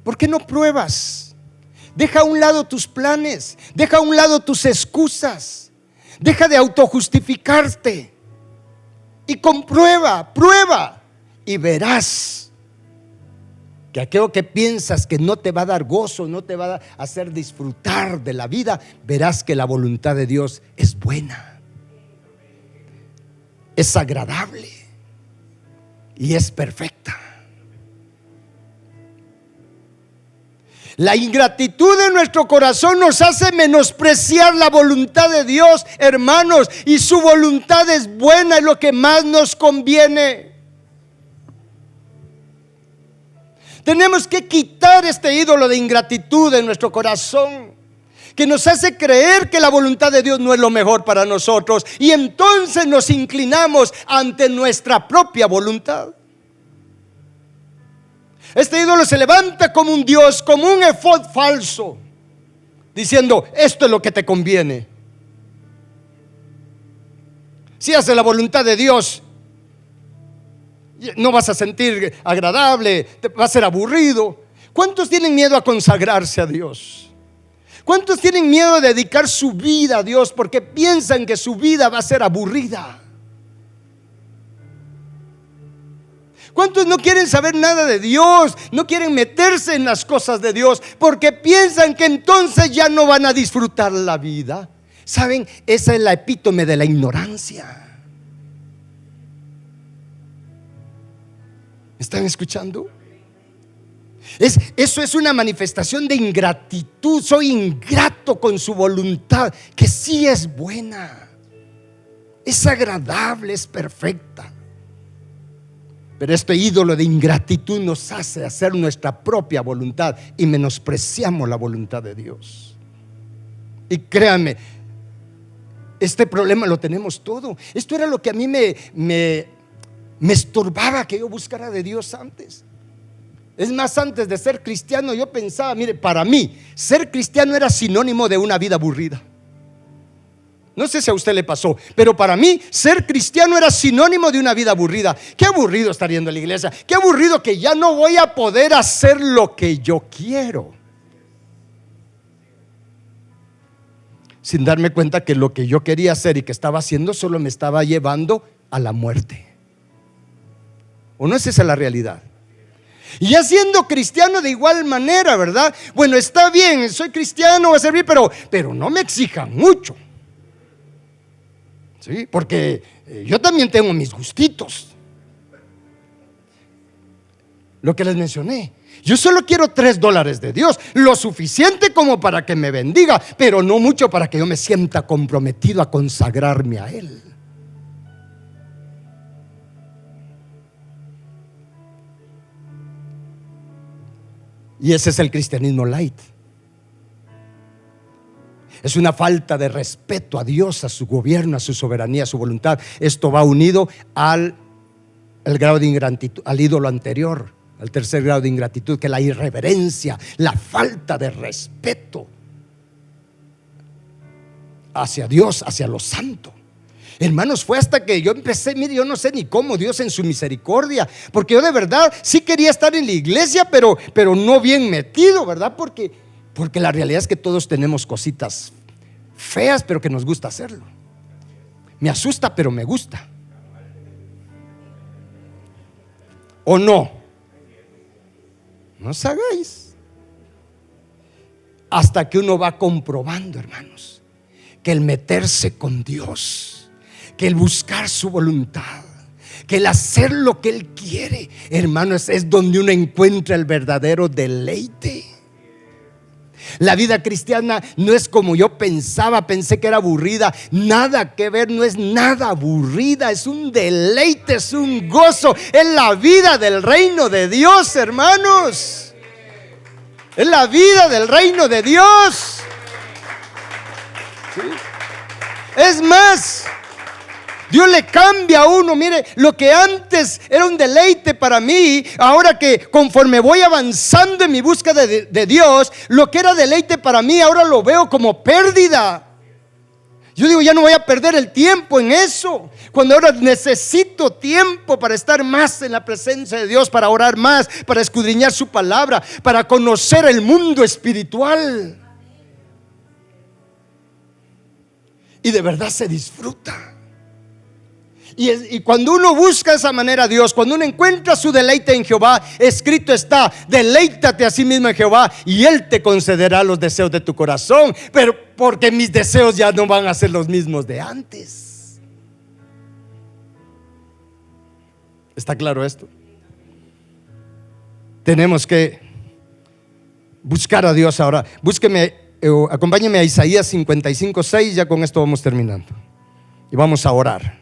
¿Por qué no pruebas? Deja a un lado tus planes, deja a un lado tus excusas, deja de autojustificarte y comprueba, prueba, y verás que aquello que piensas que no te va a dar gozo, no te va a hacer disfrutar de la vida, verás que la voluntad de Dios es buena, es agradable y es perfecta. La ingratitud de nuestro corazón nos hace menospreciar la voluntad de Dios, hermanos, y su voluntad es buena, es lo que más nos conviene. Tenemos que quitar este ídolo de ingratitud de nuestro corazón, que nos hace creer que la voluntad de Dios no es lo mejor para nosotros, y entonces nos inclinamos ante nuestra propia voluntad. Este ídolo se levanta como un Dios, como un efod falso, diciendo, esto es lo que te conviene. Si haces la voluntad de Dios, no vas a sentir agradable, te va a ser aburrido. ¿Cuántos tienen miedo a consagrarse a Dios? ¿Cuántos tienen miedo de dedicar su vida a Dios porque piensan que su vida va a ser aburrida? ¿Cuántos no quieren saber nada de Dios? No quieren meterse en las cosas de Dios porque piensan que entonces ya no van a disfrutar la vida. ¿Saben? Esa es la epítome de la ignorancia. ¿Están escuchando? Eso es una manifestación de ingratitud. Soy ingrato con su voluntad, que sí es buena, es agradable, es perfecta. Pero este ídolo de ingratitud nos hace hacer nuestra propia voluntad y menospreciamos la voluntad de Dios. Y créanme, este problema lo tenemos todo. Esto era lo que a mí me estorbaba que yo buscara de Dios antes. Es más, antes de ser cristiano yo pensaba, mire, para mí ser cristiano era sinónimo de una vida aburrida. No sé si a usted le pasó, pero para mí ser cristiano era sinónimo de una vida aburrida. Qué aburrido estar yendo a la iglesia, qué aburrido que ya no voy a poder hacer lo que yo quiero, sin darme cuenta que lo que yo quería hacer y que estaba haciendo solo me estaba llevando a la muerte. ¿O no es esa la realidad? Y ya siendo cristiano de igual manera, ¿verdad? Bueno, está bien, soy cristiano, voy a servir, pero no me exijan mucho. ¿Sí? Porque yo también tengo mis gustitos. Lo que les mencioné, yo solo quiero $3 de Dios, lo suficiente como para que me bendiga, pero no mucho para que yo me sienta comprometido a consagrarme a Él. Y ese es el cristianismo light. Es una falta de respeto a Dios, a su gobierno, a su soberanía, a su voluntad. Esto va unido al grado de ingratitud, al ídolo anterior, al tercer grado de ingratitud, que es la irreverencia, la falta de respeto hacia Dios, hacia lo santo. Hermanos, fue hasta que yo empecé, mire, yo no sé ni cómo Dios en su misericordia, porque yo de verdad sí quería estar en la iglesia, pero no bien metido, ¿verdad? Porque la realidad es que todos tenemos cositas feas, pero que nos gusta hacerlo. Me asusta, pero me gusta. ¿O no? No os hagáis. Hasta que uno va comprobando, hermanos, que el meterse con Dios, que el buscar su voluntad, que el hacer lo que Él quiere, hermanos, es donde uno encuentra el verdadero deleite. La vida cristiana no es como yo pensaba, pensé que era aburrida. Nada que ver, no es nada aburrida, es un deleite, es un gozo. Es la vida del reino de Dios, hermanos. Es la vida del reino de Dios. ¿Sí? Es más, Dios le cambia a uno. Mire, lo que antes era un deleite para mí, ahora que conforme voy avanzando en mi búsqueda de Dios, lo que era deleite para mí, ahora lo veo como pérdida. Yo digo, ya no voy a perder el tiempo en eso, cuando ahora necesito tiempo para estar más en la presencia de Dios, para orar más, para escudriñar su palabra, para conocer el mundo espiritual. Y de verdad se disfruta. Y cuando uno busca de esa manera a Dios, cuando uno encuentra su deleite en Jehová, escrito está: deleítate a sí mismo en Jehová y Él te concederá los deseos de tu corazón. Pero porque mis deseos ya no van a ser los mismos de antes. ¿Está claro esto? Tenemos que buscar a Dios ahora. Acompáñeme a Isaías 55:6. Ya con esto vamos terminando y vamos a orar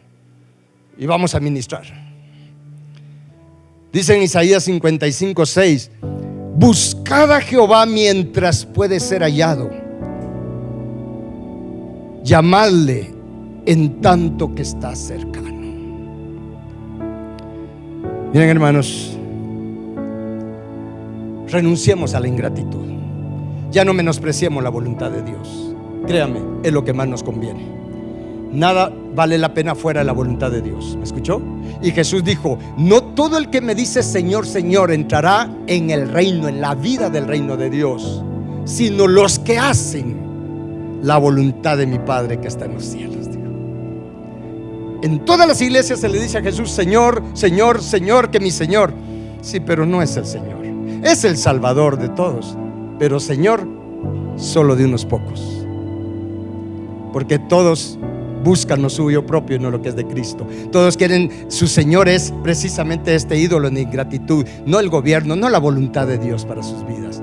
y vamos a ministrar. Dice en Isaías 55:6: buscad a Jehová mientras puede ser hallado, llamadle en tanto que está cercano. Miren, hermanos, renunciemos a la ingratitud. Ya no menospreciemos la voluntad de Dios. Créame, es lo que más nos conviene. Nada vale la pena fuera de la voluntad de Dios. ¿Me escuchó? Y Jesús dijo: no todo el que me dice Señor, Señor entrará en el reino, en la vida del reino de Dios, sino los que hacen la voluntad de mi Padre que está en los cielos. En todas las iglesias se le dice a Jesús: Señor, Señor, Señor, que mi Señor. Sí, pero no es el Señor. Es el Salvador de todos, pero Señor solo de unos pocos, porque todos buscan lo suyo propio y no lo que es de Cristo. Todos quieren, su Señor es precisamente este ídolo en ingratitud, no el gobierno, no la voluntad de Dios para sus vidas.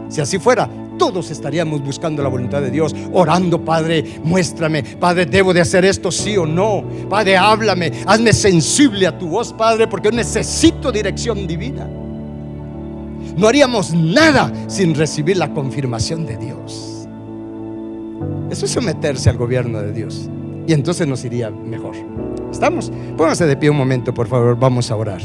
Si así fuera, todos estaríamos buscando la voluntad de Dios, orando: Padre, muéstrame, Padre, ¿debo de hacer esto, sí o no? Padre, háblame, hazme sensible a tu voz, Padre, porque yo necesito dirección divina. No haríamos nada sin recibir la confirmación de Dios. Eso es someterse al gobierno de Dios, y entonces nos iría mejor. ¿Estamos? Pónganse de pie un momento, por favor, vamos a orar.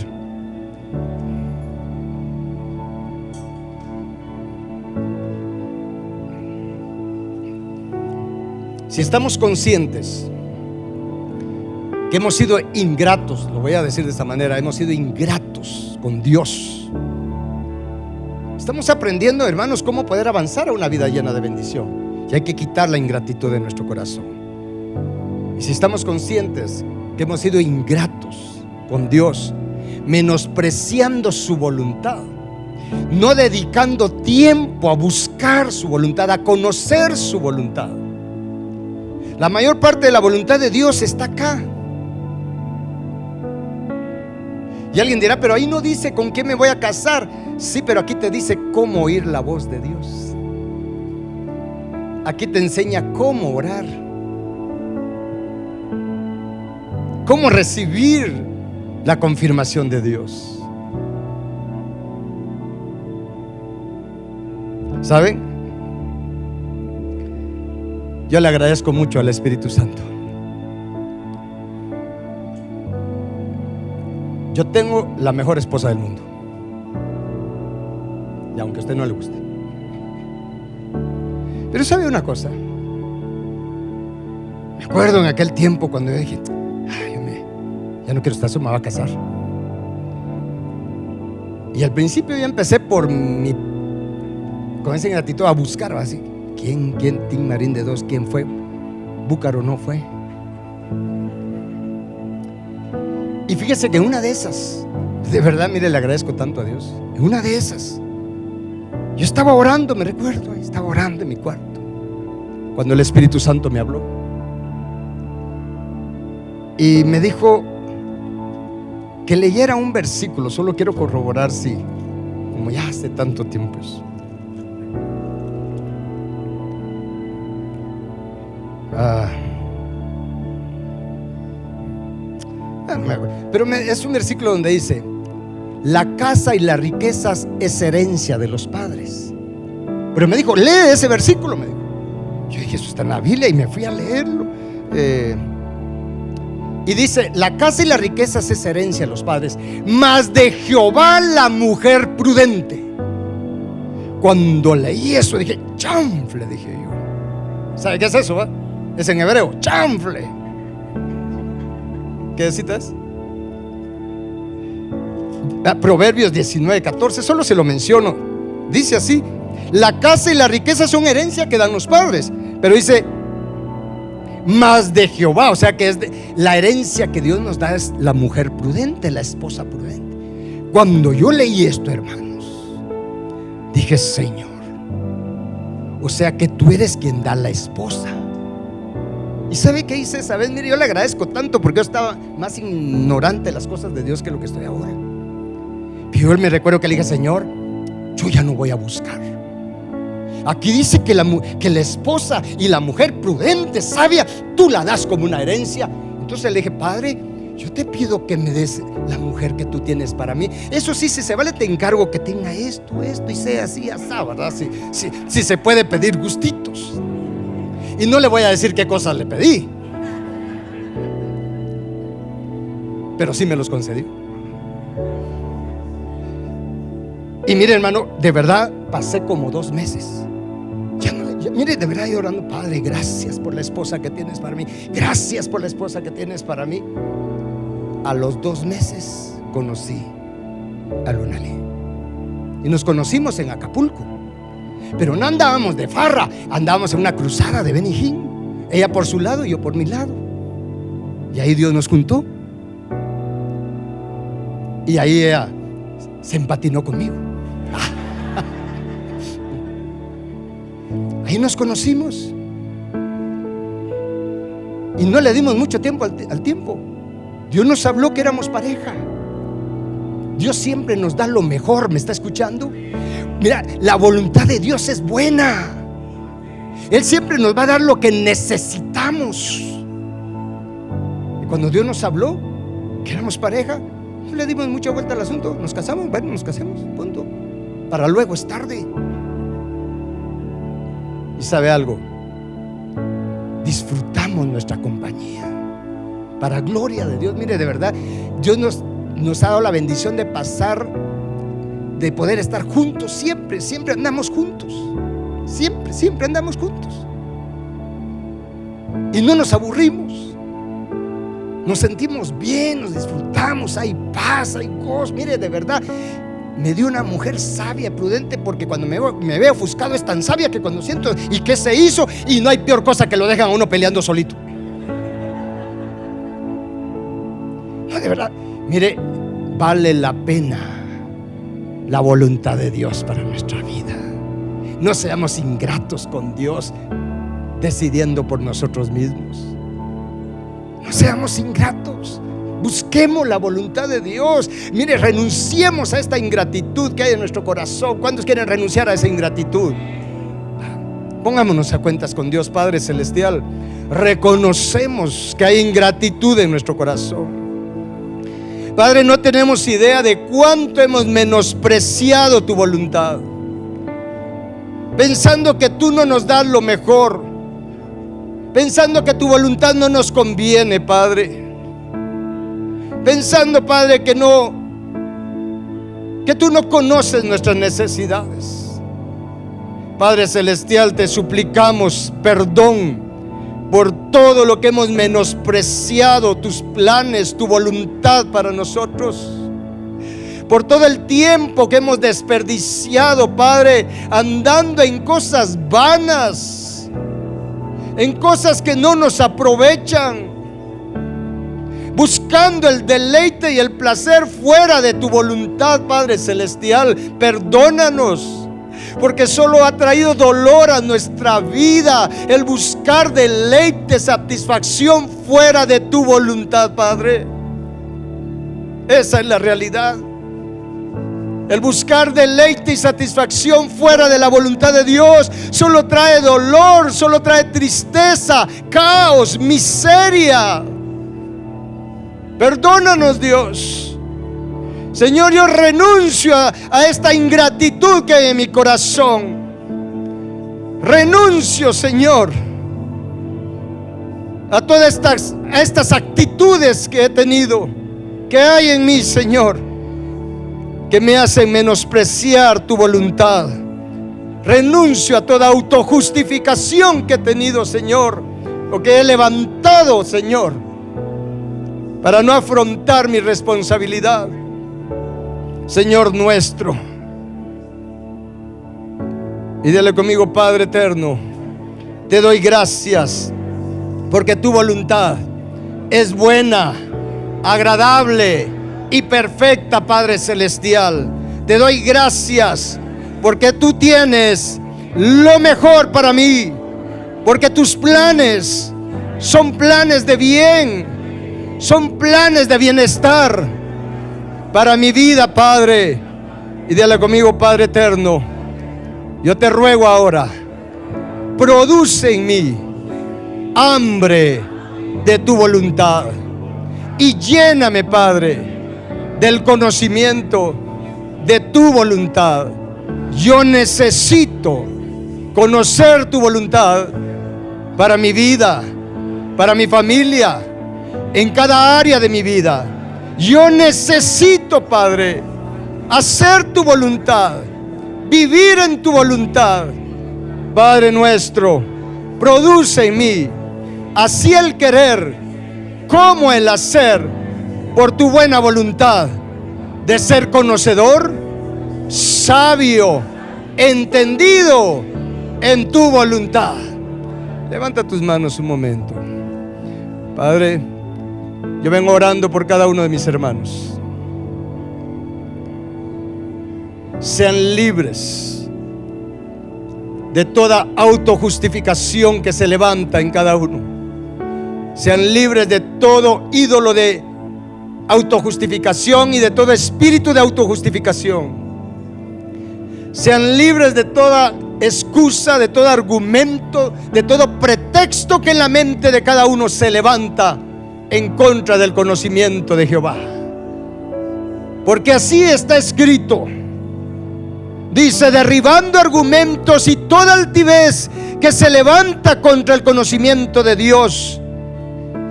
Si estamos conscientes que hemos sido ingratos, lo voy a decir de esta manera, hemos sido ingratos con Dios, estamos aprendiendo, hermanos, cómo poder avanzar a una vida llena de bendición. Y hay que quitar la ingratitud de nuestro corazón. Y si estamos conscientes que hemos sido ingratos con Dios, menospreciando su voluntad, no dedicando tiempo a buscar su voluntad, a conocer su voluntad. La mayor parte de la voluntad de Dios está acá. Y alguien dirá: pero ahí no dice con qué me voy a casar. Sí, pero aquí te dice cómo oír la voz de Dios. Aquí te enseña cómo orar, cómo recibir la confirmación de Dios. ¿Saben? Yo le agradezco mucho al Espíritu Santo. Yo tengo la mejor esposa del mundo, y aunque a usted no le guste. Pero ¿sabe una cosa? Me acuerdo en aquel tiempo cuando yo dije: ya no quiero estar solo, me voy a casar. Y al principio yo empecé con esa ingratitud a buscar, así: ¿quién? Tim Marín de Dos, ¿quién fue? Búcaro no fue. Y fíjese que en una de esas, de verdad, mire, le agradezco tanto a Dios. En una de esas, yo estaba orando, me recuerdo, estaba orando en mi cuarto, cuando el Espíritu Santo me habló y me dijo que leyera un versículo. Solo quiero corroborar si, como ya hace tanto tiempo eso. Pero es un versículo donde dice: la casa y las riquezas es herencia de los padres. Pero me dijo: lee ese versículo, me dijo. Yo dije: eso está en la Biblia, y me fui a leerlo. Y dice: la casa y las riquezas es herencia de los padres, mas de Jehová la mujer prudente. Cuando leí eso dije: chanfle, dije yo. ¿Sabe qué es eso? Es en hebreo, chanfle. ¿Qué cita es? Proverbios 19:14, solo se lo menciono. Dice así: la casa y la riqueza son herencia que dan los padres. Pero dice: más de Jehová, o sea que es la herencia que Dios nos da es la mujer prudente, la esposa prudente. Cuando yo leí esto, hermanos, dije: Señor, o sea que tú eres quien da la esposa. ¿Y sabe qué hice esa vez? Mire, yo le agradezco tanto, porque yo estaba más ignorante de las cosas de Dios que lo que estoy ahora. Pero yo me recuerdo que le dije: Señor, yo ya no voy a buscar. Aquí dice que la esposa y la mujer prudente, sabia, tú la das como una herencia. Entonces le dije: Padre, yo te pido que me des la mujer que tú tienes para mí. Eso sí, si se vale, te encargo que tenga esto y sea así, así, ¿verdad? Si se puede pedir gustitos. Y no le voy a decir qué cosas le pedí, pero sí me los concedió. Y mire, hermano, de verdad pasé como 2 meses. Mire, de verdad, yo orando: Padre, gracias por la esposa que tienes para mí. Gracias por la esposa que tienes para mí. A los 2 meses conocí a Lunalí. Y nos conocimos en Acapulco. Pero no andábamos de farra, andábamos en una cruzada de Benihín. Ella por su lado y yo por mi lado. Y ahí Dios nos juntó. Y ahí ella se empatinó conmigo. Ahí nos conocimos. Y no le dimos mucho tiempo al tiempo. Dios nos habló que éramos pareja. Dios siempre nos da lo mejor. ¿Me está escuchando? Mira, la voluntad de Dios es buena. Él siempre nos va a dar lo que necesitamos. Y cuando Dios nos habló que éramos pareja, no le dimos mucha vuelta al asunto. Nos casamos, bueno, nos casamos, punto. Para luego es tarde. Y sabe algo, disfrutamos nuestra compañía para gloria de Dios. Mire, de verdad, Dios nos ha dado la bendición de pasar, de poder estar juntos. Siempre andamos juntos. Siempre andamos juntos. Y no nos aburrimos. Nos sentimos bien, nos disfrutamos, hay paz, hay gozo. Mire, de verdad, me dio una mujer sabia, prudente, porque cuando me veo ofuscado es tan sabia que cuando siento ¿y qué se hizo? Y no hay peor cosa que lo dejan a uno peleando solito. No, de verdad, mire, vale la pena la voluntad de Dios para nuestra vida. No seamos ingratos con Dios decidiendo por nosotros mismos. No seamos ingratos. Busquemos la voluntad de Dios. Mire, renunciemos a esta ingratitud que hay en nuestro corazón. ¿Cuántos quieren renunciar a esa ingratitud? Pongámonos a cuentas con Dios Padre Celestial. Reconocemos que hay ingratitud en nuestro corazón. Padre, no tenemos idea de cuánto hemos menospreciado tu voluntad, pensando que tú no nos das lo mejor, pensando que tu voluntad no nos conviene, Padre. Pensando, Padre, que tú no conoces nuestras necesidades. Padre Celestial, te suplicamos perdón por todo lo que hemos menospreciado tus planes, tu voluntad para nosotros. Por todo el tiempo que hemos desperdiciado, Padre, andando en cosas vanas, en cosas que no nos aprovechan, buscando el deleite y el placer fuera de tu voluntad, Padre Celestial. Perdónanos, porque solo ha traído dolor a nuestra vida el buscar deleite, satisfacción fuera de tu voluntad, Padre. Esa es la realidad. El buscar deleite y satisfacción fuera de la voluntad de Dios solo trae dolor, solo trae tristeza, caos, miseria. Perdónanos, Dios. Señor, yo renuncio a esta ingratitud que hay en mi corazón. Renuncio, Señor, a todas estas actitudes que he tenido, que hay en mí, Señor, que me hacen menospreciar tu voluntad. Renuncio a toda autojustificación que he tenido, Señor, o que he levantado, Señor, para no afrontar mi responsabilidad. Señor nuestro, y dile conmigo: Padre eterno, te doy gracias porque tu voluntad es buena, agradable y perfecta, Padre celestial. Te doy gracias porque tú tienes lo mejor para mí, porque tus planes son planes de bien, son planes de bienestar para mi vida, Padre. Y dile conmigo: Padre eterno, yo te ruego ahora, produce en mí hambre de tu voluntad y lléname, Padre, del conocimiento de tu voluntad. Yo necesito conocer tu voluntad para mi vida, para mi familia, en cada área de mi vida. Yo necesito, Padre, hacer tu voluntad, vivir en tu voluntad. Padre nuestro, produce en mí así el querer como el hacer, por tu buena voluntad, de ser conocedor, sabio, entendido en tu voluntad. Levanta tus manos un momento. Padre, yo vengo orando por cada uno de mis hermanos. Sean libres de toda autojustificación que se levanta en cada uno. Sean libres de todo ídolo de autojustificación y de todo espíritu de autojustificación. Sean libres de toda excusa, de todo argumento, de todo pretexto que en la mente de cada uno se levanta en contra del conocimiento de Jehová. Porque así está escrito. Dice: derribando argumentos y toda altivez que se levanta contra el conocimiento de Dios,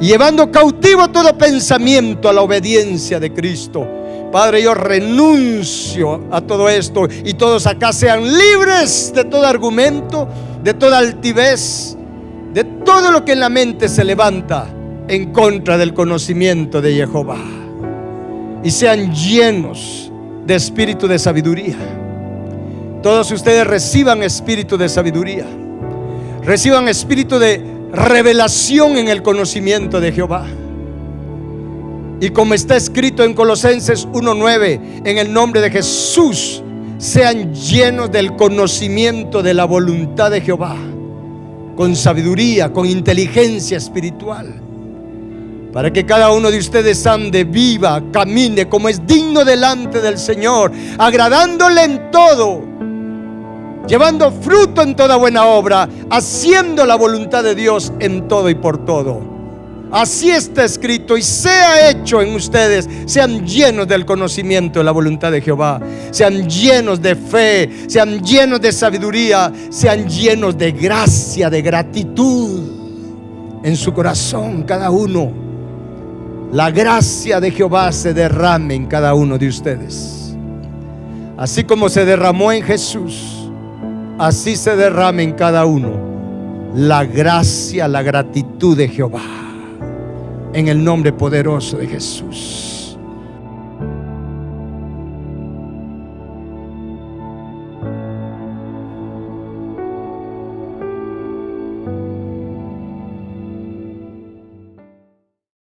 llevando cautivo todo pensamiento a la obediencia de Cristo. Padre, yo renuncio a todo esto, y todos acá sean libres de todo argumento, de toda altivez, de todo lo que en la mente se levanta en contra del conocimiento de Jehová, y sean llenos de espíritu de sabiduría. Todos ustedes reciban espíritu de sabiduría, reciban espíritu de revelación en el conocimiento de Jehová. Y como está escrito en Colosenses 1:9, en el nombre de Jesús, sean llenos del conocimiento de la voluntad de Jehová, con sabiduría, con inteligencia espiritual, para que cada uno de ustedes ande, viva, camine como es digno delante del Señor, agradándole en todo, llevando fruto en toda buena obra, haciendo la voluntad de Dios en todo y por todo. Así está escrito, y sea hecho en ustedes. Sean llenos del conocimiento de la voluntad de Jehová, sean llenos de fe, sean llenos de sabiduría, sean llenos de gracia, de gratitud en su corazón cada uno. La gracia de Jehová se derrame en cada uno de ustedes, así como se derramó en Jesús. Así se derrame en cada uno la gracia, la gratitud de Jehová, en el nombre poderoso de Jesús.